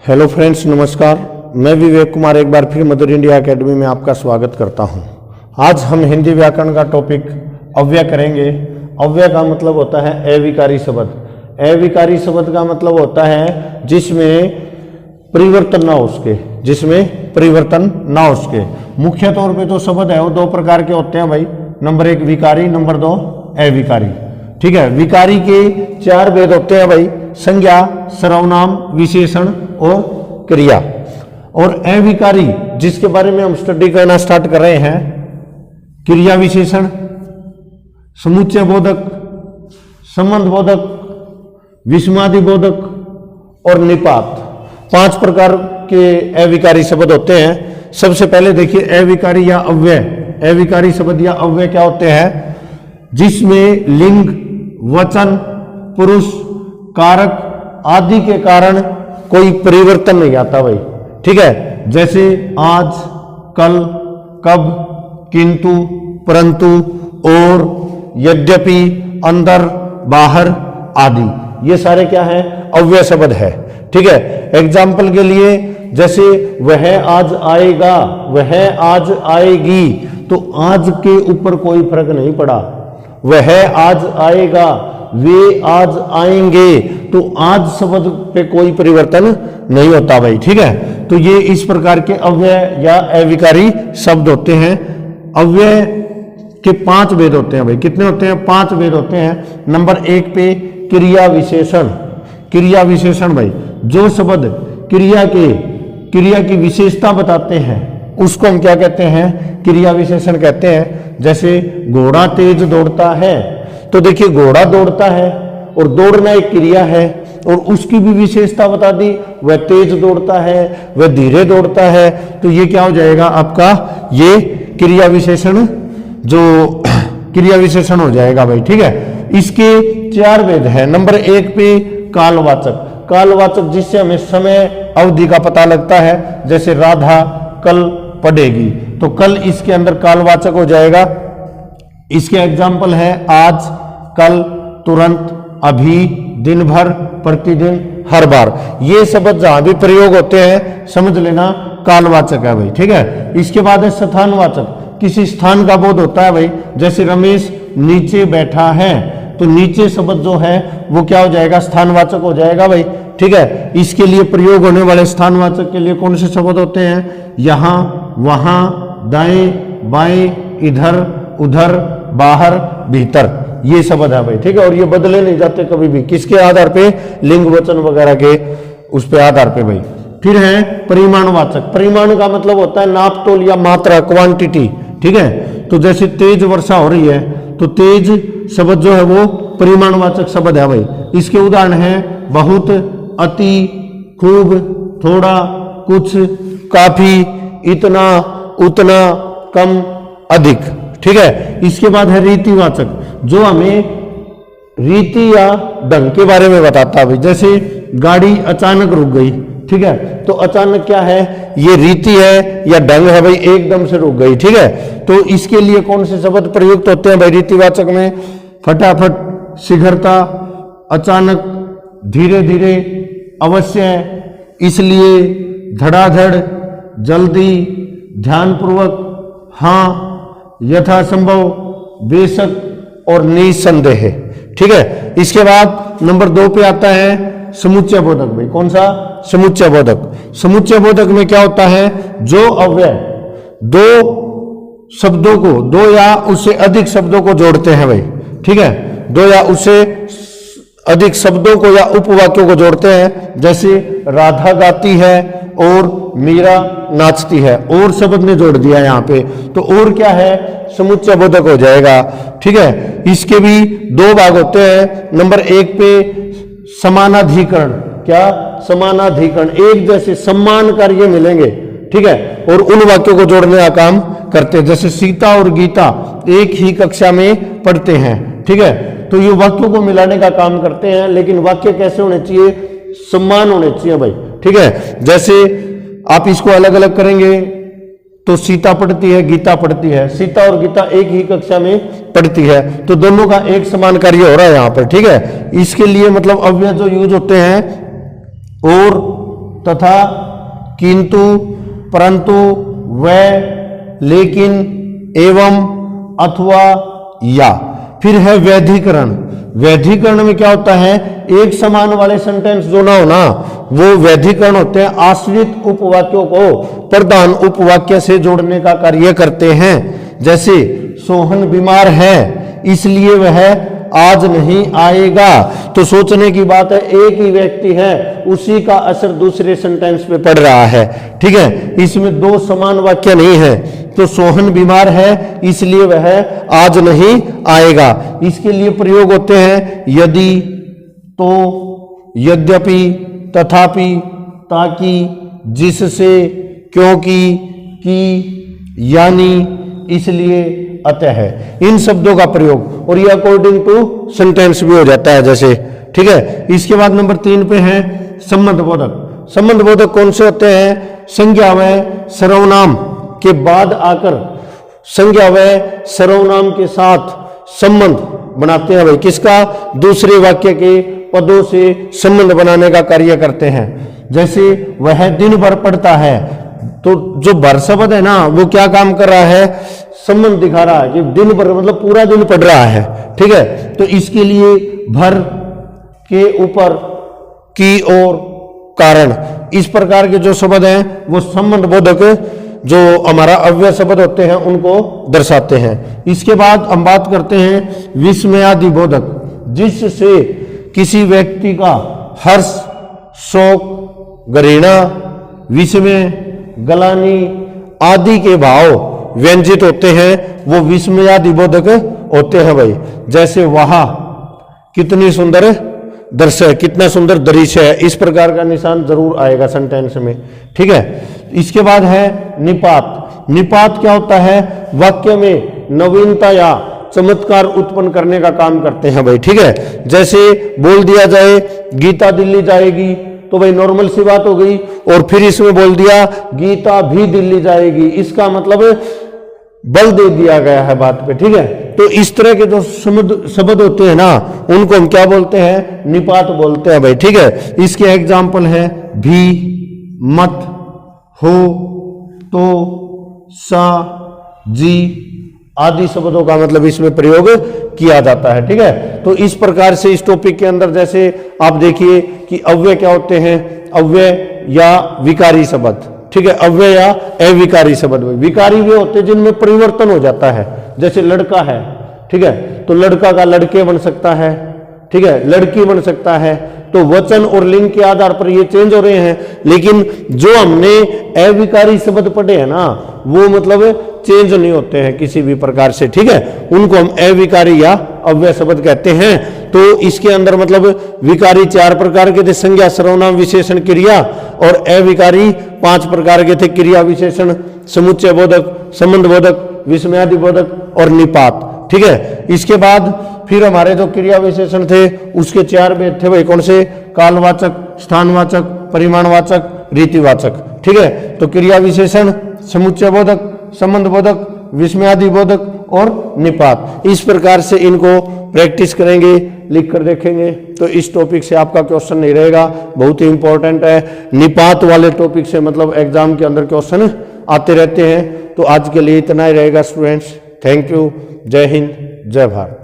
Hello friends, नमस्कार। मैं विवेक कुमार एक बार फिर मदर इंडिया एकेडमी में आपका स्वागत करता हूं। आज हम हिंदी व्याकरण का टॉपिक अव्यय करेंगे। अव्यय का मतलब होता है अविकारी शब्द। अविकारी शब्द का मतलब होता है जिसमें परिवर्तन ना हो उसके, जिसमें परिवर्तन ना हो उसके। मुख्य तौर पे तो शब्द है वो दो प्रकार के होते हैं भाई। नंबर एक विकारी, नंबर दो अविकारी। ठीक है, विकारी के चार भेद होते हैं भाई: संज्ञा, सर्वनाम, विशेषण और क्रिया। और अविकारी जिसके बारे में हम स्टडी करना स्टार्ट कर रहे हैं, क्रिया विशेषण, समुच्चय बोधक, संबंध बोधक, विषमादि बोधक और निपात। 5 प्रकार के अविकारी शब्द होते हैं। सबसे पहले देखिए अविकारी या अव्यय। अविकारी शब्द या अव्यय क्या होते हैं? जिसमें लिंग, वचन, पुरुष, कारक आदि के कारण कोई परिवर्तन नहीं आता भाई। ठीक है, जैसे आज, कल, कब, किंतु, परंतु, और, यद्यपि, अंदर, बाहर आदि। ये सारे क्या है? अव्यय शब्द है। ठीक है, एग्जाम्पल के लिए जैसे वह आज आएगा, वह आज आएगी, तो आज के ऊपर कोई फर्क नहीं पड़ा। वह आज आएगा, वे आज आएंगे, तो आज शब्द पे कोई परिवर्तन नहीं होता भाई। ठीक है, तो ये इस प्रकार के अव्यय या अविकारी शब्द होते हैं। अव्यय के 5 भेद होते हैं भाई। कितने होते हैं? 5 भेद होते हैं। नंबर 1 पे क्रिया विशेषण। क्रिया विशेषण भाई, जो शब्द क्रिया की विशेषता बताते हैं उसको हम क्या कहते हैं? क्रिया विशेषण कहते हैं। जैसे घोड़ा तेज दौड़ता है, तो देखिए घोड़ा दौड़ता है और दौड़ना एक क्रिया है और उसकी भी विशेषता बता दी। वह तेज दौड़ता है, वह धीरे दौड़ता है, तो ये क्या हो जाएगा आपका? ये क्रिया विशेषण, जो क्रिया विशेषण हो जाएगा भाई। ठीक है, इसके 4 भेद है। नंबर 1 पे कालवाचक। कालवाचक जिससे हमें समय अवधि का पता लगता है। जैसे राधा कल पढ़ेगी, तो कल इसके अंदर कालवाचक हो जाएगा। इसके एग्जाम्पल है आज, कल, तुरंत, अभी, दिन भर, प्रतिदिन, हर बार। ये शब्द जहां भी प्रयोग होते हैं समझ लेना कालवाचक है भाई। ठीक है, इसके बाद है स्थानवाचक। किसी स्थान का बोध होता है भाई। जैसे रमेश नीचे बैठा है, तो नीचे शब्द जो है वो क्या हो जाएगा? स्थानवाचक हो जाएगा भाई। ठीक है, इसके लिए प्रयोग होने वाले स्थानवाचक के लिए कौन से शब्द होते हैं? यहां, वहां, दाएं, बाएं, इधर, उधर, बाहर, भीतर। ये शब्द है भाई। ठीक है, और ये बदले नहीं जाते कभी भी। किसके आधार पे? लिंग, वचन वगैरह के उस पे आधार पे भाई। फिर है परिमाणवाचक। परिमाण का मतलब होता है नाप तोल या मात्रा, क्वांटिटी। ठीक है, तो जैसे तेज वर्षा हो रही है, तो तेज शब्द जो है वो परिमाणवाचक शब्द है भाई। इसके उदाहरण हैं बहुत, अति, खूब, थोड़ा, कुछ, काफी, इतना, उतना, कम, अधिक। ठीक है, इसके बाद है रीतिवाचक, जो हमें रीति या ढंग के बारे में बताता है। जैसे गाड़ी अचानक रुक गई। ठीक है, तो अचानक क्या है? ये रीति है या ढंग है भाई, एकदम से रुक गई। ठीक है, तो इसके लिए कौन से शब्द प्रयुक्त होते हैं भाई रीतिवाचक में? फटाफट, शीघ्रता, अचानक, धीरे धीरे, अवश्य, इसलिए, धड़ाधड़, जल्दी, ध्यानपूर्वक, हाँ, यथासंभव, बेशक और निसंदेह। ठीक है, इसके बाद नंबर 2 पे आता है समुच्चय बोधक भाई। कौन सा? समुच्चय बोधक। समुच्चय बोधक में क्या होता है? जो अव्यय दो शब्दों को, 2 या उससे अधिक शब्दों को जोड़ते हैं भाई। ठीक है, 2 या उससे अधिक शब्दों को या उपवाक्यों को जोड़ते हैं। जैसे राधा गाती है और मीरा नाचती है, और शब्द ने जोड़ दिया यहाँ पे, तो और क्या है? समुच्चय बोधक हो जाएगा। ठीक है, इसके भी 2 भाग होते हैं। नंबर 1 पे समानाधिकरण। क्या? समानाधिकरण, एक जैसे सम्मान कार्य मिलेंगे। ठीक है, और उन वाक्यों को जोड़ने का काम करते हैं। जैसे सीता और गीता एक ही कक्षा में पढ़ते हैं। ठीक है, तो ये वाक्यों को मिलाने का काम करते हैं। लेकिन वाक्य कैसे होने चाहिए? सम्मान होने चाहिए भाई। ठीक है, जैसे आप इसको अलग अलग करेंगे तो सीता पढ़ती है, गीता पढ़ती है। सीता और गीता एक ही कक्षा में पढ़ती है, तो दोनों का एक समान कार्य हो रहा है यहाँ पर। ठीक है, इसके लिए मतलब अव्यय जो यूज होते हैं और तथा, किंतु, परंतु, वह, लेकिन, एवं, अथवा, या। फिर है वैधिकरण। वैधिकरण में क्या होता है, एक समान वाले सेंटेंस जो ना हो ना, वो वैधिकरण होते हैं। आश्रित उपवाक्यों को प्रधान उपवाक्य से जोड़ने का कार्य करते हैं। जैसे सोहन बीमार है इसलिए वह आज नहीं आएगा। तो सोचने की बात है, एक ही व्यक्ति है, उसी का असर दूसरे सेंटेंस पे पड़ रहा है। ठीक है, इसमें दो समान वाक्य नहीं है। तो सोहन बीमार है इसलिए वह आज नहीं आएगा। इसके लिए प्रयोग होते हैं यदि, तो, यद्यपि, तथापि, ताकि, जिससे, क्योंकि, कि, यानी, इसलिए, अतः। इन शब्दों का प्रयोग, और ये अकॉर्डिंग टू सेंटेंस भी हो जाता है जैसे। ठीक है, इसके बाद नंबर 3 पे है संबंध बोधक। संबंध बोधक कौन से होते हैं, संज्ञा व सर्वनाम के बाद आकर संज्ञा व सर्वनाम के साथ संबंध बनाते हैं। भाई किसका, दूसरे वाक्य के पदों से संबंध बनाने का कार्य करते हैं। जैसे वह दिन भर पढ़ता है, तो जो भर शब्द है ना, वो क्या काम कर रहा है, संबंध दिखा रहा है कि दिन भर मतलब पूरा दिन पढ़ रहा है। ठीक है, तो इसके लिए भर के ऊपर की और कारण, इस प्रकार के जो शब्द हैं वो संबंध बोधक जो हमारा अव्यय शब्द होते हैं उनको दर्शाते हैं। इसके बाद हम बात करते हैं विस्मयादि बोधक, जिससे किसी व्यक्ति का हर्ष, शोक, घृणा, विस्मय, गलानी आदि के भाव व्यंजित होते हैं, वो विस्मयादि बोधक होते हैं। भाई जैसे वहां कितनी सुंदर दृश्य है, कितना सुंदर दृश्य है, इस प्रकार का निशान जरूर आएगा सेंटेंस में। ठीक है, इसके बाद है निपात। निपात क्या होता है, वाक्य में नवीनता या चमत्कार उत्पन्न करने का काम करते हैं। भाई ठीक है, जैसे बोल दिया जाए गीता दिल्ली जाएगी, तो भाई नॉर्मल सी बात हो गई, और फिर इसमें बोल दिया गीता भी दिल्ली जाएगी, इसका मतलब बल दे दिया गया है बात पे। ठीक है, तो इस तरह के जो शब्द होते हैं ना, उनको हम क्या बोलते हैं, निपात बोलते हैं। भाई ठीक है, इसके एग्जाम्पल है भी, मत, हो, तो, सा, जी आदि शब्दों का मतलब इसमें प्रयोग किया जाता है। ठीक है, तो इस प्रकार से इस टॉपिक के अंदर जैसे आप देखिए कि अव्यय क्या होते हैं, अव्यय या विकारी शब्द। ठीक है, अव्यय या अविकारी शब्द। विकारी वे होते हैं जिनमें परिवर्तन हो जाता है, जैसे लड़का है, ठीक है, तो लड़का का लड़के बन सकता है, ठीक है, लड़की बन सकता है। तो वचन और लिंग के आधार पर ये चेंज हो रहे हैं, लेकिन जो हमने अविकारी शब्द पढ़े हैं ना, वो मतलब चेंज नहीं होते हैं किसी भी प्रकार से। ठीक है, उनको हम अविकारी या अव्यय शब्द कहते हैं। तो इसके अंदर मतलब विकारी 4 प्रकार के थे, संज्ञा, सर्वनाम, विशेषण, क्रिया, और अविकारी 5 प्रकार के थे, क्रिया, विशेषण, समुच्चय बोधक, संबंध बोधक, विस्मयादि बोधक और निपात। ठीक है, इसके बाद फिर हमारे जो क्रिया विशेषण थे उसके 4 भेद थे। भाई कौन से, कालवाचक, स्थानवाचक, परिमाणवाचक, रीतिवाचक। ठीक है, तो क्रिया विशेषण, समुच्चय बोधक, संबंध बोधक, विस्मयादि बोधक और निपात। इस प्रकार से इनको प्रैक्टिस करेंगे, लिख कर देखेंगे, तो इस टॉपिक से आपका क्वेश्चन नहीं रहेगा, बहुत ही इंपॉर्टेंट है। निपात वाले टॉपिक से मतलब एग्जाम के अंदर क्वेश्चन आते रहते हैं। तो आज के लिए इतना ही रहेगा स्टूडेंट्स। थैंक यू, जय हिंद, जय भारत।